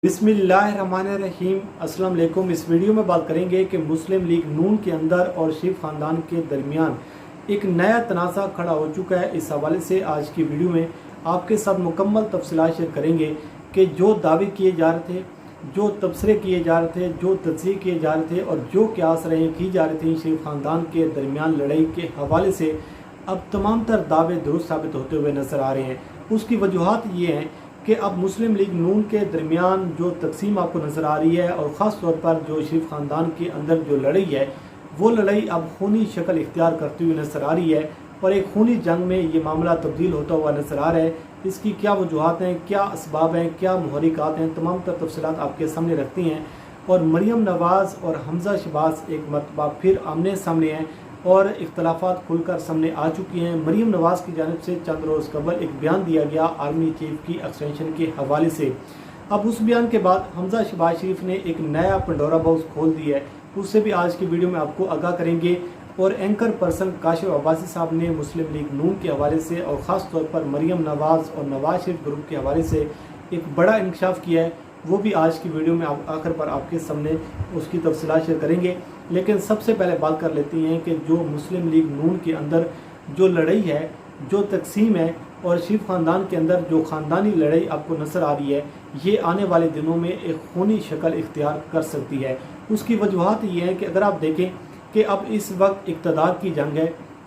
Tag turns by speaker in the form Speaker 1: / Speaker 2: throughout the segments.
Speaker 1: बिस्मिल्लाहिर्रहमानिर्रहीम। अस्सलाम वालेकुम। इस वीडियो में बात करेंगे कि मुस्लिम लीग नून के अंदर और शरीफ ख़ानदान के दरमियान एक नया तनाज़ा खड़ा हो चुका है। इस हवाले से आज की वीडियो में आपके साथ मुकम्मल तफसीलात शेयर करेंगे कि जो दावे किए जा रहे थे, जो तबसरे किए जा रहे थे, जो तजज़िये किए जा रहे थे और जो क्यास राहें की जा रही थी शरीफ ख़ानदान के दरमियान लड़ाई के हवाले से, अब तमाम तर दावे दुरुस्त साबित होते हुए नज़र आ रहे हैं। उसकी वजूहात ये हैं कि अब मुस्लिम लीग नून के दरमियान जो तकसीम आपको नज़र आ रही है और ख़ास तौर पर जो शरीफ ख़ानदान के अंदर जो लड़ाई है, वो लड़ाई अब खूनी शक्ल इख्तियार करती हुई नज़र आ रही है और एक खूनी जंग में ये मामला तब्दील होता हुआ नज़र आ रहा है। इसकी क्या वजूहात हैं, क्या असबाब हैं, क्या मुहरिकात हैं, तमाम तर तफसीलात आपके सामने रखती हैं। और मरियम नवाज़ और हमज़ा शहबाज एक मरतबा फिर आमने सामने हैं और इख्तलाफात खुलकर सामने आ चुकी हैं। मरियम नवाज़ की जानिब से चंद रोज़ कबल एक बयान दिया गया आर्मी चीफ की एक्सटेंशन के हवाले से। अब उस बयान के बाद हमज़ा शहबाज शरीफ ने एक नया पंडोरा बॉक्स खोल दिया है, उससे भी आज की वीडियो में आपको आगाह करेंगे। और एंकर पर्सन काशिफ अब्बासी साहब ने मुस्लिम लीग नून के हवाले से और ख़ास तौर पर मरियम नवाज़ और नवाज शरीफ ग्रुप के हवाले से एक बड़ा इंकशाफ किया है, वो भी आज की वीडियो में आखिर पर आपके सामने उसकी तफसीलात शेयर करेंगे। लेकिन सबसे पहले बात कर लेती हैं कि जो मुस्लिम लीग नून के अंदर जो लड़ाई है, जो तकसीम है और शरीफ ख़ानदान के अंदर जो ख़ानदानी लड़ाई आपको नज़र आ रही है, ये आने वाले दिनों में एक खूनी शक्ल इख्तियार कर सकती है। उसकी वजूहात ये हैं कि अगर आप देखें कि अब इस वक्त इक़्तिदार की जंग है,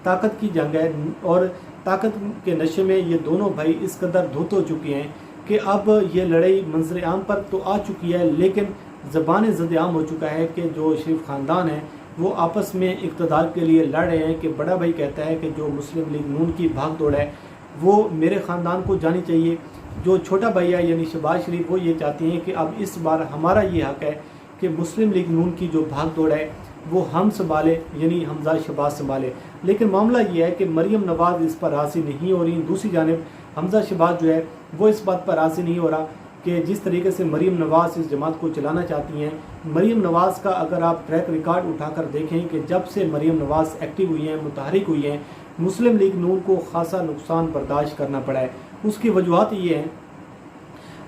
Speaker 1: ताकत की जंग है और ताकत के नशे में ये दोनों भाई इस कदर धुत हो चुके हैं कि अब ये लड़ाई मंजर आम पर तो आ चुकी है, लेकिन ज़बान ज़द-ए-आम हो चुका है कि जो शरीफ ख़ानदान है वो आपस में इक़्तिदार के लिए लड़ रहे हैं। कि बड़ा भाई कहता है कि जो मुस्लिम लीग नून की भाग दौड़ है वो मेरे ख़ानदान को जानी चाहिए। जो छोटा भाई है यानी शहबाज शरीफ, वो ये चाहती हैं कि अब इस बार हमारा ये हक़ है कि मुस्लिम लीग नून की जो भाग दौड़ है वो हम संभाले, यानी हमज़ा शहबाज संभाले। लेकिन मामला ये है कि मरियम नवाज़ इस पर राज़ी नहीं हो रही। दूसरी जानिब हमज़ा शहबाज जो है वो इस बात पर राज़ी नहीं हो रहा कि जिस तरीके से मरियम नवाज़ इस जमात को चलाना चाहती हैं। मरियम नवाज़ का अगर आप ट्रैक रिकॉर्ड उठाकर देखें कि जब से मरियम नवाज़ एक्टिव हुई हैं, मुतहरिक हुई हैं, मुस्लिम लीग नून को खासा नुकसान बर्दाश्त करना पड़ा है। उसकी वजूहत ये हैं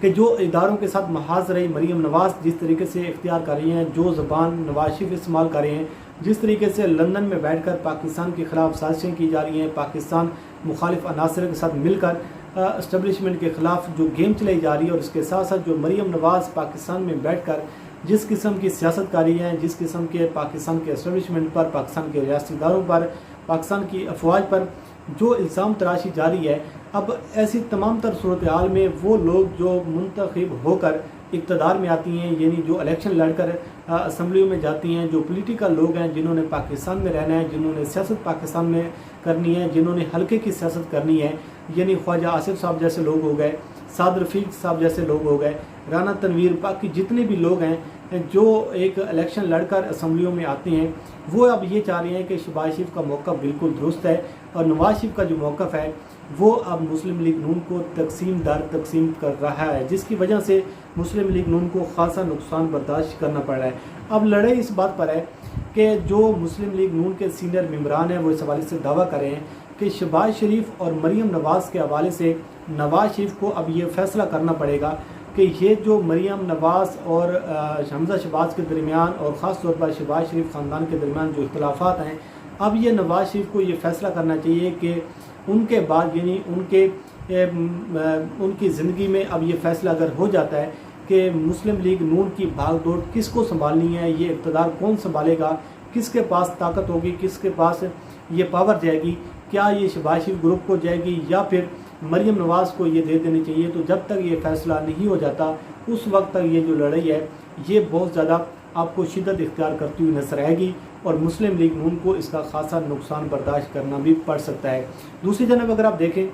Speaker 1: कि जो इदारों के साथ महाज रही मरियम नवाज़ जिस तरीके से इख्तियार कर रही हैं, जो ज़बान नवाज शरीफ इस्तेमाल कर रहे हैं, जिस तरीके से लंदन में बैठकर पाकिस्तान के ख़िलाफ़ साजिशें की जा रही हैं, पाकिस्तान मुखालिफ अनासर के साथ मिलकर इस्टेब्लिशमेंट के ख़िलाफ़ जो गेम चलाई जा रही है, और इसके साथ साथ जो मरियम नवाज़ पाकिस्तान में बैठकर जिस किस्म की सियासत कर रही हैं, जिस किस्म के पाकिस्तान के इस्टेब्लिशमेंट पर, पाकिस्तान के रियासती इदारों पर, पाकिस्तान की अफवाज पर जो इल्ज़ाम तराशी जारी है, अब ऐसी तमाम तर सूरत हाल में वो लोग जो मुंतखब होकर इक़्तिदार में आती हैं, यानी जो इलेक्शन लड़कर असम्बलियों में जाती हैं, जो पोलिटिकल लोग हैं जिन्होंने पाकिस्तान में रहना है, जिन्होंने सियासत पाकिस्तान में करनी है, जिन्होंने हल्के की सियासत करनी है, यानी ख्वाजा आसिफ साहब जैसे लोग हो गए, साद रफ़ीक साहब जैसे लोग हो गए, राना तनवीर, बाकी जितने भी लोग हैं जो एक इलेक्शन लड़कर असम्बलियों में आते हैं, वो अब ये चाह रहे हैं कि शहबाज शरीफ का मौक़िफ़ बिल्कुल दुरुस्त है और नवाज शरीफ का जो मौक़िफ़ है वो अब मुस्लिम लीग नून को तकसीम दर तकसीम कर रहा है, जिसकी वजह से मुस्लिम लीग नून को खासा नुकसान बर्दाश्त करना पड़ रहा है। अब लड़ाई इस बात पर है कि जो मुस्लिम लीग नून के सीनियर मेंबरान हैं वो इस हवाले से दावा कर रहे हैं कि शहबाज शरीफ और मरियम नवाज़ के हवाले से नवाज शरीफ को अब ये फ़ैसला करना पड़ेगा कि ये जो मरियम नवाज़ और हमज़ा शहबाज के दरमियान और ख़ास तौर पर शहबाज शरीफ ख़ानदान के दरमियान जो इख्तलाफात हैं, अब ये नवाज शरीफ को ये फ़ैसला करना चाहिए कि उनके बाद यानी उनकी ज़िंदगी में अब ये फ़ैसला अगर हो जाता है कि मुस्लिम लीग नून की भाग दौड़ किसको संभालनी है, ये इक़्तिदार कौन संभालेगा, किसके पास ताकत होगी, किसके पास ये पावर जाएगी, क्या ये शहबाज शरीफ ग्रुप को जाएगी या फिर मरियम नवाज़ को ये दे देनी चाहिए। तो जब तक ये फ़ैसला नहीं हो जाता उस वक्त तक ये जो लड़ाई है ये बहुत ज़्यादा आपको शिद्दत इख्तियार करती हुई नजर आएगी और मुस्लिम लीग नून को इसका खासा नुकसान बर्दाश्त करना भी पड़ सकता है। दूसरी जानब अगर आप देखें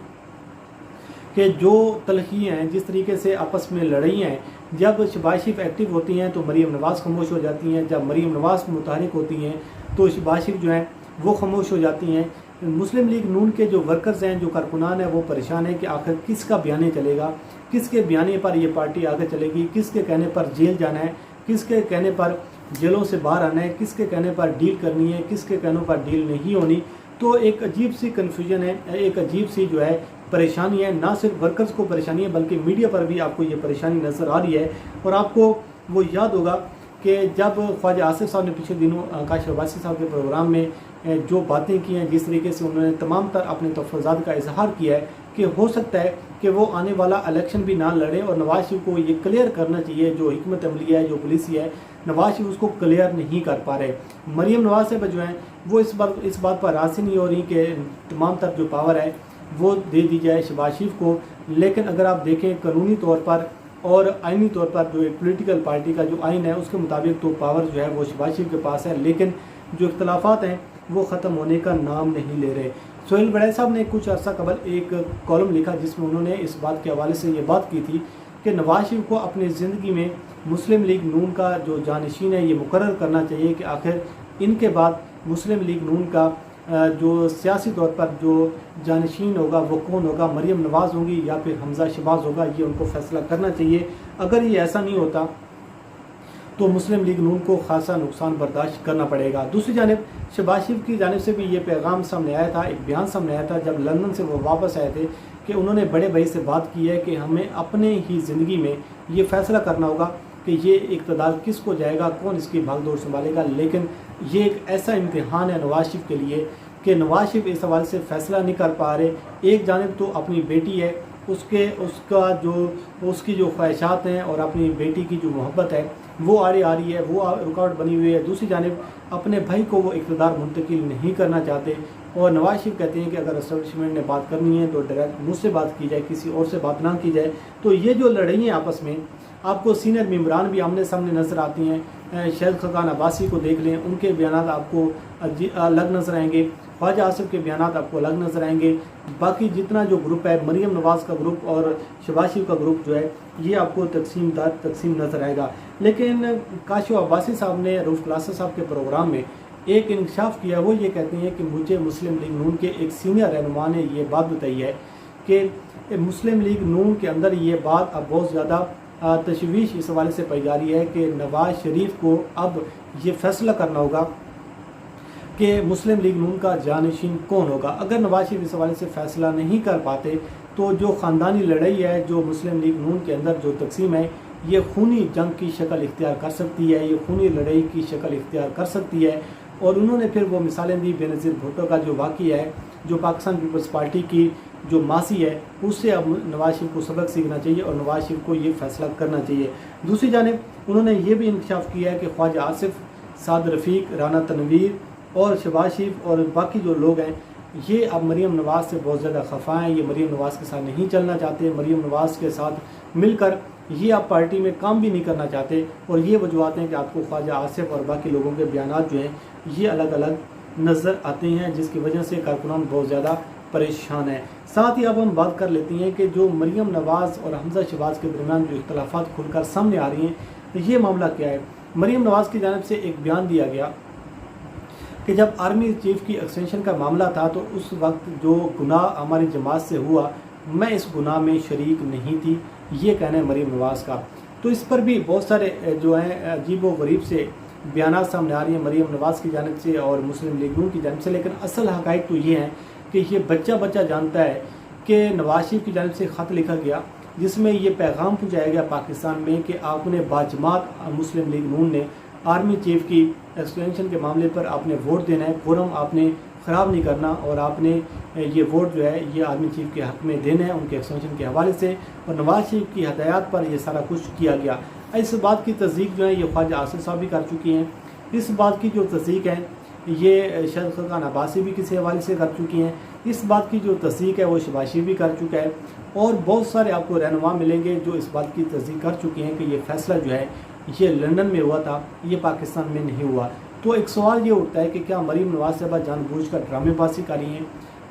Speaker 1: कि जो तलखी हैं, जिस तरीके से आपस में लड़ाई हैं, जब शहबाज शरीफ एक्टिव होती हैं तो मरियम नवाज़ खामोश हो जाती हैं, जब मरियम नवाज़ मुतहरिक होती हैं तो शहबाज शरीफ जो हैं वो खामोश हो जाती हैं। मुस्लिम लीग नून के जो वर्कर्स हैं, जो कारकुनान हैं, वो परेशान हैं कि आखिर किसका बयाने चलेगा, किसके बयाने पर ये पार्टी आगे चलेगी, किसके कहने पर जेल जाना है, किसके कहने पर जेलों से बाहर आना है, किसके कहने पर डील करनी है, किसके कहनों पर डील नहीं होनी। तो एक अजीब सी कन्फ्यूजन है, एक अजीब सी जो है परेशानी है, ना सिर्फ वर्कर्स को परेशानी है बल्कि मीडिया पर भी आपको ये परेशानी नज़र आ रही है। और आपको वो याद होगा कि जब ख्वाजा आसिफ साहब ने पिछले दिनों काशिफ अब्बासी साहब के प्रोग्राम में जो बातें की हैं, जिस तरीके से उन्होंने तमाम तर अपने तफज़ात का इजहार किया है कि हो सकता है कि वो आने वाला इलेक्शन भी ना लड़ें, और नवाज शरीफ को ये क्लियर करना चाहिए जो हिकमत अमलिया है, जो पॉलिसी है, नवाज शरीफ उसको क्लियर नहीं कर पा रहे। मरीम नवाज साहब जो हैं वो इस बात पर राज़ी नहीं हो रही कि तमाम तर जो पावर है वो दे दी जाए शहबाज शरीफ को। लेकिन अगर आप देखें कानूनी तौर पर और आइनी तौर पर जो एक पॉलिटिकल पार्टी का जो आइन है उसके मुताबिक तो पावर जो है वो शहबाज शरीफ के पास है, लेकिन जो इख्तलाफात हैं वो ख़त्म होने का नाम नहीं ले रहे। सोहेल बड़ैच साहब ने कुछ अर्सा कबल एक कॉलम लिखा जिसमें उन्होंने इस बात के हवाले से ये बात की थी कि नवाज शरीफ को अपनी ज़िंदगी में मुस्लिम लीग नून का जो जानशीन है ये मुकर्रर करना चाहिए कि आखिर इनके बाद मुस्लिम लीग नून का जो सियासी तौर पर जो जानशीन होगा वो कौन होगा, मरीम नवाज़ होंगी या फिर हमजा शहबाज होगा, ये उनको फैसला करना चाहिए। अगर ये ऐसा नहीं होता तो मुस्लिम लीग नून को खासा नुकसान बर्दाश्त करना पड़ेगा। दूसरी जानिब शहबाज शरीफ की जानिब से भी ये पैगाम सामने आया था, एक बयान सामने आया था जब लंदन से वो वापस आए थे कि उन्होंने बड़े भाई से बात की है कि हमें अपने ही ज़िंदगी में ये फ़ैसला करना होगा कि ये इक़्तिदार किसको जाएगा, कौन इसकी भागदौड़ संभालेगा। लेकिन ये एक ऐसा इम्तिहान है नवाज शरीफ के लिए कि नवाज शरीफ इस हवाले से फ़ैसला नहीं कर पा रहे। एक जानिब तो अपनी बेटी है उसकी जो ख्वाहिशात हैं और अपनी बेटी की जो मोहब्बत है वो आड़ी आ रही है, वो रुकावट बनी हुई है। दूसरी जानिब अपने भाई को वो इक़्तिदार मुंतकिल नहीं करना चाहते, और नवाज शरीफ कहते हैं कि अगर एस्टेब्लिशमेंट ने बात करनी है तो डायरेक्ट मुझसे बात की जाए, किसी और से बात ना की जाए। तो ये जो लड़ाइयाँ आपस में आपको सीनियर मेम्बरान भी आमने सामने नज़र आती हैं। शहीद खाकान अब्बासी को देख लें, उनके बयान आपको अलग नज़र आएंगे, ख्वाजा आसिफ के बयान आपको अलग नज़र आएंगे। बाकी जितना जो ग्रुप है, मरीम नवाज़ का ग्रुप और शहबाज शरीफ का ग्रुप जो है ये आपको तकसीम नज़र आएगा। लेकिन काशिफ अब्बासी साहब ने रूफ क्लासा साहब के प्रोग्राम में एक इंकशाफ किया, वो ये कहते हैं कि मुझे मुस्लिम लीग नून के एक सीनियर रहनुमा ने ये बात बताई है कि मुस्लिम लीग नून के अंदर ये बात अब बहुत ज़्यादा तशवीश इस हवाले से पाई जा रही है कि नवाज शरीफ को अब ये फैसला करना होगा कि मुस्लिम लीग नून का जानशीन कौन होगा। अगर नवाज शरीफ इस हवाले से फ़ैसला नहीं कर पाते तो जो ख़ानदानी लड़ाई है, जो मुस्लिम लीग नून के अंदर जो तकसीम है, ये खूनी जंग की शक्ल इख्तियार कर सकती है, ये खूनी लड़ाई की शक्ल इख्तियार कर सकती है। और उन्होंने फिर वो मिसालें दी, बेनज़ीर भुट्टो का जो वाक़या है, जो पाकिस्तान पीपल्स पार्टी की जो मासी है, उससे अब नवाज शरीफ को सबक सीखना चाहिए और नवाज शरीफ को ये फ़ैसला करना चाहिए। दूसरी जानिब उन्होंने ये भी इंकशाफ किया है कि ख्वाजा आसिफ, साद रफ़ीक, राना तनवीर और शहबाज शरीफ और बाकी जो लोग हैं ये अब मरीम नवाज़ से बहुत ज़्यादा खफा हैं। ये मरीम नवाज़ के साथ नहीं चलना चाहते, मरीम नवाज़ के साथ मिलकर ये आप पार्टी में काम भी नहीं करना चाहते। और ये वजूहत हैं कि आपको ख्वाजा आसिफ और बाकी लोगों के बयानात जो हैं ये अलग अलग नज़र आते हैं, जिसकी वजह से कारकुनान बहुत ज़्यादा परेशान है। साथ ही अब हम बात कर लेते हैं कि जो मरीम नवाज़ और हमजा शहबाज के दरमियान जो इख्तलाफात खुलकर सामने आ रही हैं, तो ये मामला क्या है। मरीम नवाज़ की जानिब से एक बयान दिया गया कि जब आर्मी चीफ की एक्सटेंशन का मामला था तो उस वक्त जो गुनाह हमारी जमात से हुआ, मैं इस गुनाह में शरीक नहीं थी, ये कहना है मरीम नवाज़ का। तो इस पर भी बहुत सारे जो हैं अजीब व गरीब से बयान सामने आ रही हैं मरीम नवाज़ की जानिब से और मुस्लिम लीग नून की जानिब से। लेकिन असल हक़ाइक़ तो ये हैं कि ये बच्चा जानता है कि नवाज शरीफ की जानिब से ख़त लिखा गया जिसमें ये पैगाम पहुँचाया गया पाकिस्तान में कि आपने बाजमात मुस्लिम लीग नून ने आर्मी चीफ की एक्सटेंशन के मामले पर आपने वोट देना है, कोरम आपने ख़राब नहीं करना और आपने ये वोट जो है ये आर्मी चीफ के हक़ में देना है उनके एक्सटेंशन के हवाले से। और नवाज शरीफ की हदायत पर यह सारा कुछ किया गया। इस बात की तस्दीक जो है ये ख्वाजा आसिफ साहब भी कर चुकी हैं। इस बात की जो तस्दीक है ये शहीद खाकान अब्बासी भी किसी हवाले से कर चुकी हैं। इस बात की जो तस्दीक है वो शहबाज शरीफ भी कर चुका है। और बहुत सारे आपको रहनुमा मिलेंगे जो इस बात की तस्दीक कर चुके हैं कि ये फ़ैसला जो है ये लंदन में हुआ था, ये पाकिस्तान में नहीं हुआ। तो एक सवाल ये उठता है कि क्या मरीम नवाज़ साहबा जानबूझकर ड्रामेबाजी कर रही हैं?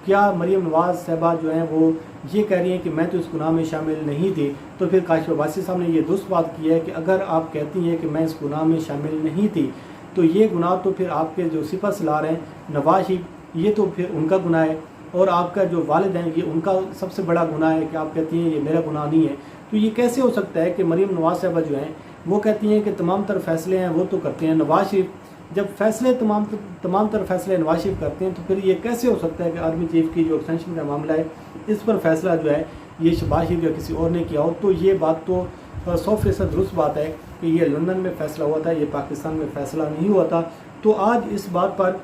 Speaker 1: क्या मरीम नवाज़ साहबा जो हैं वो ये कह रही हैं कि मैं तो इस गुनाह में शामिल नहीं थी? तो फिर काशिफ अब्बासी साहब ने ये दुरुस्त बात की है कि अगर आप कहती हैं कि मैं इस गुनाह में शामिल नहीं थी तो ये गुनाह तो फिर आपके जो सिपा सलार हैं नवाज शरीफ, ये तो फिर उनका गुनाह है और आपका जो वालिद हैं ये उनका सबसे बड़ा गुनाह है कि आप कहती हैं ये मेरा गुनाह नहीं है। तो ये कैसे हो सकता है कि मरीम नवाज़ साहबा जो हैं वो कहती हैं कि तमाम तर फैसले हैं वो तो करते हैं नवाज शरीफ, जब फैसले तमाम तर फैसले नवाज शरीफ करते हैं तो फिर ये कैसे हो सकता है कि आर्मी चीफ की जो एक्सटेंशन का मामला है इस पर फैसला जो है ये शहबाज शरीफ या किसी और ने किया हो। तो ये बात तो 100% दुरुस्त बात है कि ये लंदन में फ़ैसला हुआ था, ये पाकिस्तान में फ़ैसला नहीं हुआ था। तो आज इस बात पर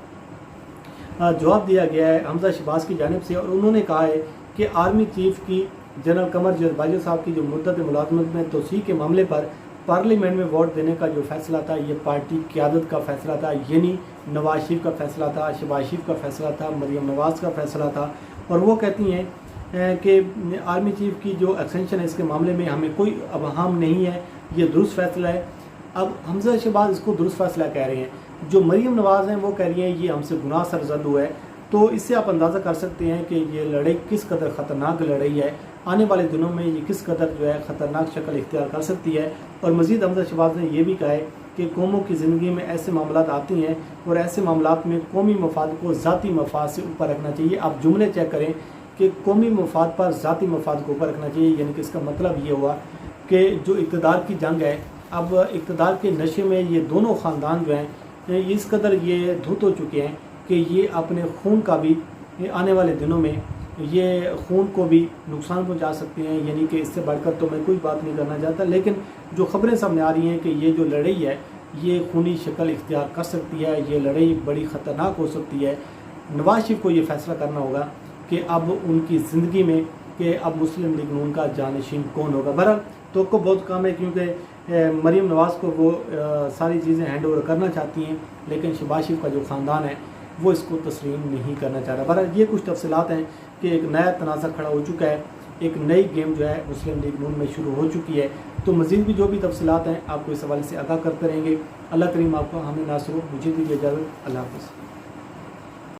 Speaker 1: जवाब दिया गया है हमजा शहबाज की जानिब से, और उन्होंने कहा है कि आर्मी चीफ की जनरल कमर जवेद बाजवा साहब की जो मुद्दत मुलाजमत में तोसी के मामले पर पार्लियामेंट में वोट देने का जो फैसला था ये पार्टी क़यादत का फैसला था, यानी नवाज शरीफ का फैसला था, शहबाज शरीफ का फैसला था, मरियम नवाज का फैसला था। और वो कहती हैं कि आर्मी चीफ की जो एक्सटेंशन है इसके मामले में हमें कोई अबहम नहीं है, ये दुरुस्त फैसला है। अब हमजा शहबाज इसको दुरुस्त फैसला कह रहे हैं, जो मरियम नवाज़ हैं वो कह रही हैं ये हमसे गुनाह सरजद हुआ है। तो इससे आप अंदाज़ा कर सकते हैं कि ये लड़ाई किस कदर ख़तरनाक लड़ाई है, आने वाले दिनों में ये किस कदर जो है ख़तरनाक शक्ल इख्तियार कर सकती है। और मज़ीद हमजा शहबाज ने यह भी कहा है कि कौमों की ज़िंदगी में ऐसे मामलात आती हैं और ऐसे मामलात में कौमी मफाद को ज़ाती मफाद से ऊपर रखना चाहिए। आप जुमले चेक करें कि कौमी मफाद पर ज़ाती मफाद को ऊपर रखना चाहिए, यानी कि इसका मतलब ये हुआ कि जो इक़्तिदार की जंग है, अब इक़्तिदार के नशे में ये दोनों ख़ानदान जो हैं इस कदर ये धुत हो चुके हैं कि ये अपने खून का भी आने वाले दिनों में ये खून को भी नुकसान पहुंचा सकते हैं। यानी कि इससे बढ़कर तो मैं कोई बात नहीं करना चाहता, लेकिन जो खबरें सामने आ रही हैं कि ये जो लड़ाई है ये खूनी शक्ल इख्तियार कर सकती है, ये लड़ाई बड़ी ख़तरनाक हो सकती है। नवाज शरीफ को ये फ़ैसला करना होगा कि अब उनकी ज़िंदगी में कि अब मुस्लिम लीग नून का जानशीन कौन होगा। बहरहाल तो को बहुत काम है, क्योंकि मरियम नवाज़ को वो सारी चीज़ें हैंड ओवर करना चाहती हैं, लेकिन शहबाज शरीफ का जो ख़ानदान है वो इसको तस्लीम नहीं करना चाह रहा। बहरहाल ये कुछ तफसीलात हैं कि एक नया तनाज़ा खड़ा हो चुका है, एक नई गेम जो है मुस्लिम लीग नून में शुरू हो चुकी है। तो मज़ीद भी जो भी तफसीलात हैं आपको इस हवाले से आगाह करते रहेंगे। अल्लाह करीम आपको हमें नासर मुझे दीजिए इजाज़त। अल्लाह हाफ़िज़।